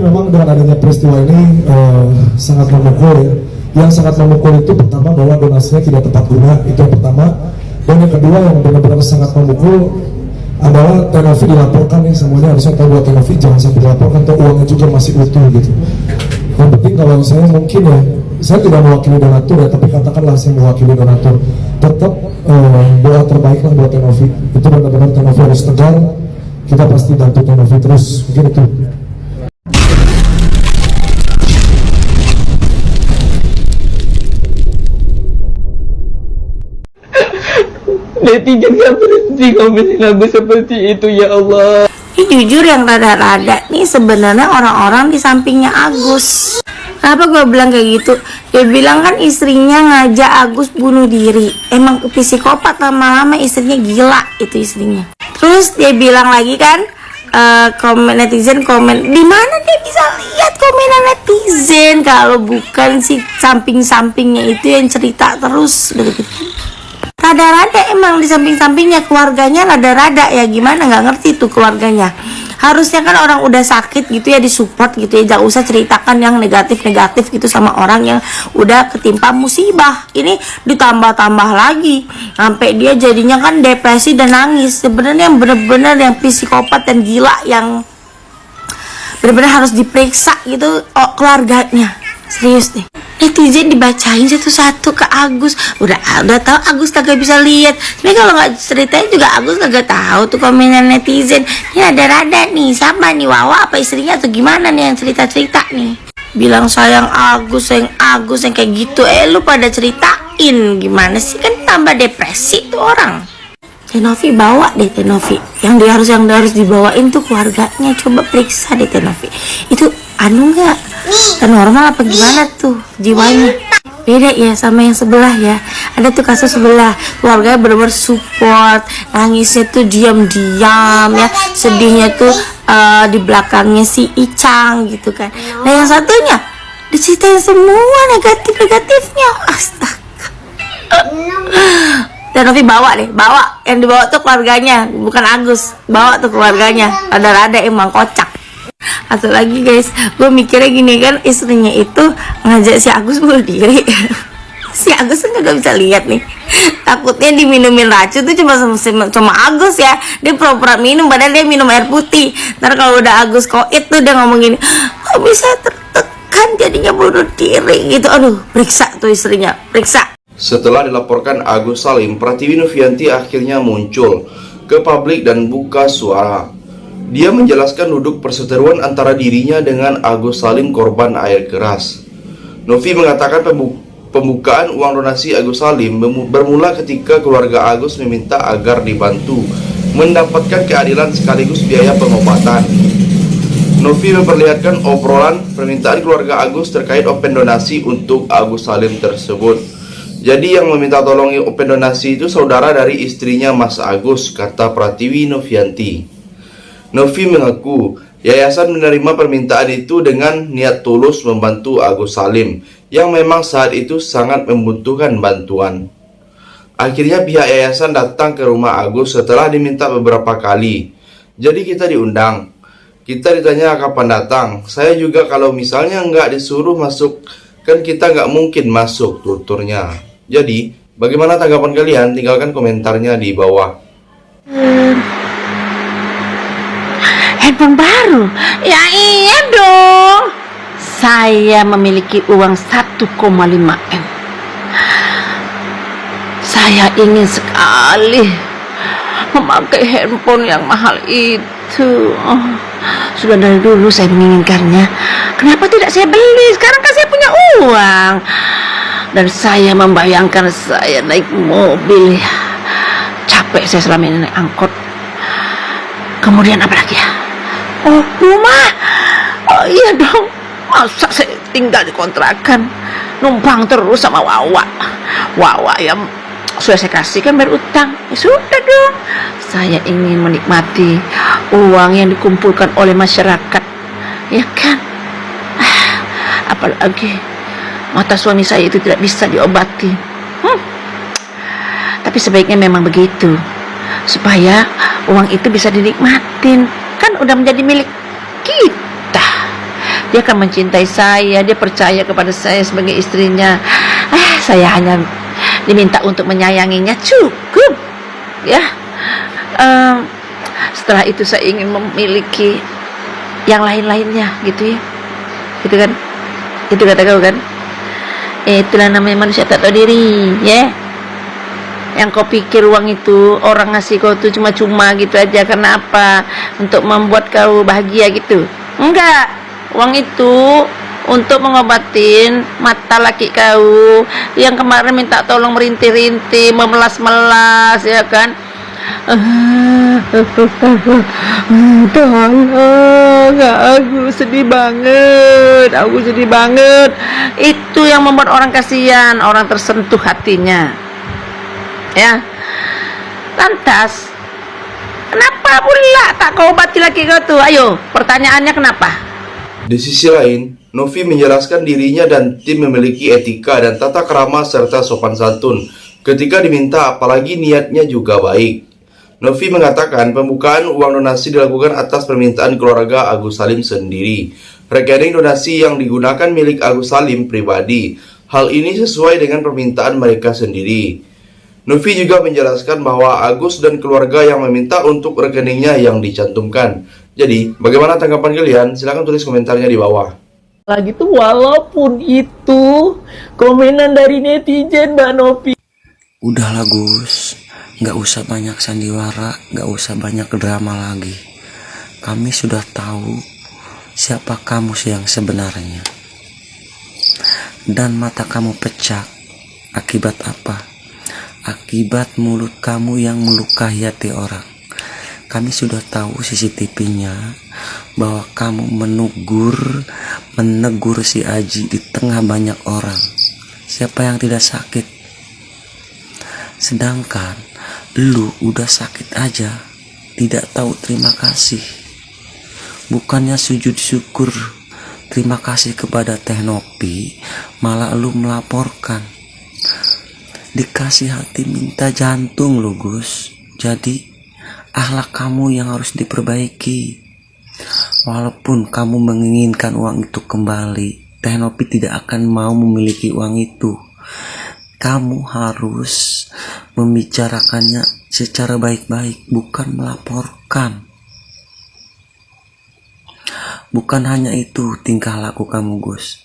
memang dengan adanya peristiwa ini sangat memukul ya. Yang sangat memukul itu pertama bahwa donasinya tidak tepat guna, itu yang pertama. Dan yang kedua yang benar-benar sangat memukul adalah Tenovi dilaporkan nih, semuanya harusnya tahu buat Tenovi jangan sampai dilaporkan, atau uangnya juga masih utuh gitu. Yang penting kalau saya mungkin ya, saya tidak mewakili donatur ya, tapi katakanlah saya mewakili donatur, tetap doa terbaik lah buat Tenovi. Itu benar-benar Tenovi harus tegar, kita pasti bantu Tenovi terus, mungkin itu. Netizen gak berhenti komenin aku seperti itu, ya Allah. Ini jujur yang rada-rada nih sebenarnya orang-orang di sampingnya Agus. Kenapa gue bilang kayak gitu? Dia bilang kan istrinya ngajak Agus bunuh diri. Emang psikopat, lama-lama istrinya gila itu istrinya. Terus dia bilang lagi kan, komen netizen komen, di mana dia bisa lihat komenan netizen kalau bukan si samping-sampingnya itu yang cerita terus begitu. Rada-rada emang di samping-sampingnya keluarganya rada-rada ya, gimana nggak ngerti tuh keluarganya. Harusnya kan orang udah sakit gitu ya disupport gitu ya, jangan usah ceritakan yang negatif-negatif gitu sama orang yang udah ketimpa musibah. Ini ditambah-tambah lagi sampai dia jadinya kan depresi dan nangis. Sebenarnya yang bener-bener yang psikopat dan gila yang bener-bener harus diperiksa gitu keluarganya. Serius deh. Netizen dibacain satu-satu ke Agus. Udah tahu Agus kagak bisa lihat. Tapi kalau nggak ceritain juga Agus kagak tahu tuh komenan netizen. Ini ada-rada nih, sama nih Wawa apa istrinya atau gimana nih yang cerita-cerita nih. Bilang sayang Agus yang kayak gitu. Lu pada ceritain gimana sih, kan tambah depresi tuh orang. Tenovi bawa deh Tenovi. Yang harus dibawain tuh keluarganya. Coba periksa deh Tenovi. Itu nggak normal apa gimana tuh jiwanya? Beda ya sama yang sebelah ya. Ada tuh kasus sebelah, keluarganya bener-bener support, nangisnya tuh diam-diam ya, sedihnya tuh di belakangnya si Icang gitu kan. Nah yang satunya diceritain semua negatifnya. Astaga. Tenovi bawa yang dibawa tuh keluarganya, bukan Agus. Bawa tuh keluarganya, rada-rada emang kocak. Atau lagi guys, gue mikirnya gini kan, istrinya itu ngajak si Agus bunuh diri. Si Agus kan gak bisa lihat nih, takutnya diminumin racun tuh cuma Agus ya. Dia pura-pura minum padahal dia minum air putih. Ntar kalau udah Agus koit tuh dia ngomong gini, kok bisa tertekan jadinya bunuh diri gitu. Aduh, periksa tuh istrinya, periksa. Setelah dilaporkan Agus Salim, Pratiwi Novianti akhirnya muncul ke publik dan buka suara. Dia menjelaskan duduk perseteruan antara dirinya dengan Agus Salim korban air keras. Novi mengatakan pembukaan uang donasi Agus Salim bermula ketika keluarga Agus meminta agar dibantu mendapatkan keadilan sekaligus biaya pengobatan. Novi memperlihatkan obrolan permintaan keluarga Agus terkait open donasi untuk Agus Salim tersebut. Jadi yang meminta tolong open donasi itu saudara dari istrinya Mas Agus, kata Pratiwi Novianti. Novi mengaku yayasan menerima permintaan itu dengan niat tulus membantu Agus Salim yang memang saat itu sangat membutuhkan bantuan. Akhirnya pihak yayasan datang ke rumah Agus setelah diminta beberapa kali. Jadi kita diundang. Kita ditanya kapan datang. Saya juga kalau misalnya nggak disuruh masuk, kan kita nggak mungkin masuk, tuturnya. Jadi, bagaimana tanggapan kalian? Tinggalkan komentarnya di bawah. Handphone baru? Ya iya dong. Saya memiliki uang 1,5 M. Saya ingin sekali memakai handphone yang mahal itu. Sudah dari dulu saya menginginkannya. Kenapa tidak saya beli? Sekarang kan saya punya uang. Dan saya membayangkan saya naik mobil. Capek saya selama ini naik angkot. Kemudian apa lagi ya? Oh, rumah. Oh iya dong. Masa saya tinggal di kontrakan, numpang terus sama Wawa yang sudah saya kasihkan berutang. Ya sudah dong. Saya ingin menikmati uang yang dikumpulkan oleh masyarakat, ya kan? Apalagi mata suami saya itu tidak bisa diobati. Tapi sebaiknya memang begitu, supaya uang itu bisa dinikmatin. Kan udah menjadi milik kita. Dia akan mencintai saya, dia percaya kepada saya sebagai istrinya. Saya hanya diminta untuk menyayanginya, cukup ya. Setelah itu saya ingin memiliki yang lain-lainnya gitu ya, gitu kan, itu kata kau kan. Itulah namanya manusia tak tahu diri ya. Yang kau pikir uang itu orang ngasih kau tuh cuma-cuma gitu aja, karena apa? Untuk membuat kau bahagia gitu? Enggak, uang itu untuk mengobatin mata laki kau yang kemarin minta tolong merintih-rintih, memelas-melas ya kan. Tolong, aku sedih banget, itu yang membuat orang kasihan, orang tersentuh hatinya ya. Lantas kenapa pula tak kau obati lagi kau tuh? Ayo, pertanyaannya kenapa? Di sisi lain, Novi menjelaskan dirinya dan tim memiliki etika dan tata krama serta sopan santun ketika diminta, apalagi niatnya juga baik. Novi mengatakan pembukaan uang donasi dilakukan atas permintaan keluarga Agus Salim sendiri. Rekening donasi yang digunakan milik Agus Salim pribadi. Hal ini sesuai dengan permintaan mereka sendiri. Novi juga menjelaskan bahwa Agus dan keluarga yang meminta untuk rekeningnya yang dicantumkan. Jadi, bagaimana tanggapan kalian? Silahkan tulis komentarnya di bawah. Lagi tuh walaupun itu komenan dari netizen Mbak Novi. Udahlah Gus, nggak usah banyak sandiwara, nggak usah banyak drama lagi. Kami sudah tahu siapa kamu yang sebenarnya. Dan mata kamu pecah. Akibat apa? Akibat mulut kamu yang melukai hati orang. Kami sudah tahu CCTV-nya bahwa kamu menegur si Aji di tengah banyak orang. Siapa yang tidak sakit? Sedangkan lu udah sakit aja, tidak tahu terima kasih. Bukannya sujud syukur terima kasih kepada Teh Novi, malah lu melaporkan. Dikasih hati minta jantung lu Gus. Jadi akhlak kamu yang harus diperbaiki. Walaupun kamu menginginkan uang itu kembali, Teh Novi tidak akan mau memiliki uang itu. Kamu harus membicarakannya secara baik-baik, bukan melaporkan. Bukan hanya itu tingkah laku kamu Gus.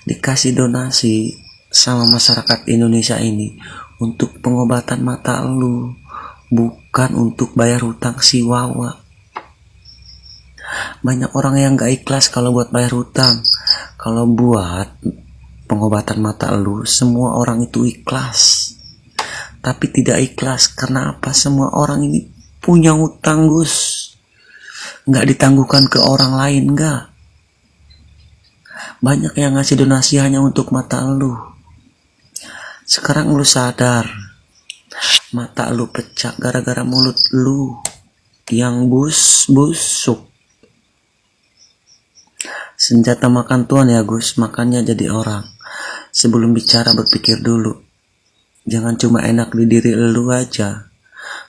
Dikasih donasi sama masyarakat Indonesia ini untuk pengobatan mata lu, bukan untuk bayar hutang si Wawa. Banyak orang yang gak ikhlas kalau buat bayar hutang. Kalau buat pengobatan mata lu, semua orang itu ikhlas. Tapi tidak ikhlas karena apa? Semua orang ini punya hutang Gus, nggak ditangguhkan ke orang lain. Nggak, banyak yang ngasih donasi hanya untuk mata lu. Sekarang lu sadar mata lu pecah gara-gara mulut lu yang busuk. Senjata makan Tuhan ya Gus, makannya jadi orang. Sebelum bicara berpikir dulu. Jangan cuma enak di diri lu aja,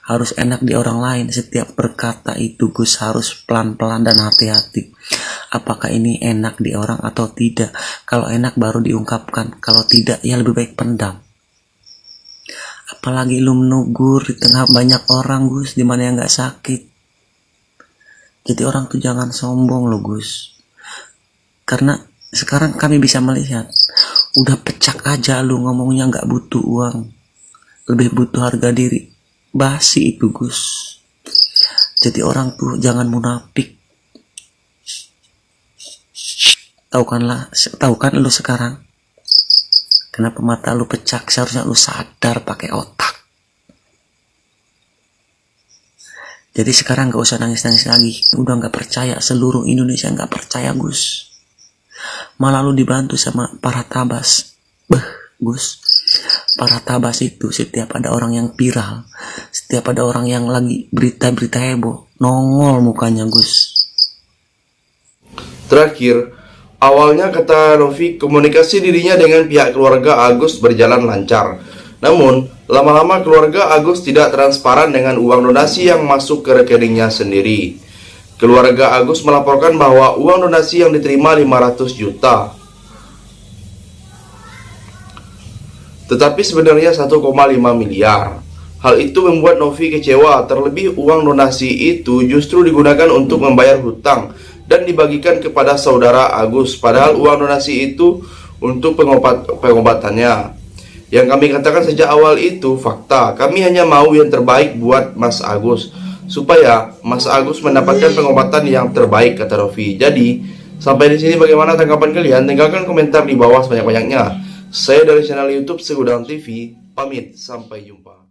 harus enak di orang lain. Setiap berkata itu Gus harus pelan-pelan dan hati-hati. Apakah ini enak di orang atau tidak? Kalau enak baru diungkapkan, kalau tidak ya lebih baik pendam. Apalagi lu menegur di tengah banyak orang Gus, dimana yang gak sakit. Jadi orang tuh jangan sombong lo Gus. Karena sekarang kami bisa melihat, udah pecak aja lu ngomongnya gak butuh uang, lebih butuh harga diri. Basi itu Gus. Jadi orang tuh jangan munafik. Tahu kan lu sekarang kenapa mata lu pecah? Seharusnya lu sadar pakai otak. Jadi sekarang gak usah nangis-nangis lagi. Udah gak percaya, seluruh Indonesia gak percaya Gus. Malah lu dibantu sama para tabas. Gus, para tabas itu setiap ada orang yang viral, setiap ada orang yang lagi berita-berita heboh, nongol mukanya Gus. Terakhir, awalnya kata Novi, komunikasi dirinya dengan pihak keluarga Agus berjalan lancar. Namun, lama-lama keluarga Agus tidak transparan dengan uang donasi yang masuk ke rekeningnya sendiri. Keluarga Agus melaporkan bahwa uang donasi yang diterima 500 juta. Tetapi sebenarnya 1,5 miliar. Hal itu membuat Novi kecewa, terlebih uang donasi itu justru digunakan untuk membayar hutang dan dibagikan kepada saudara Agus, padahal uang donasi itu untuk pengobatannya. Yang kami katakan sejak awal itu fakta. Kami hanya mau yang terbaik buat Mas Agus, supaya Mas Agus mendapatkan pengobatan yang terbaik, kata Novi. Jadi, sampai di sini bagaimana tanggapan kalian? Tinggalkan komentar di bawah sebanyak-banyaknya. Saya dari channel YouTube Segudang TV, pamit, sampai jumpa.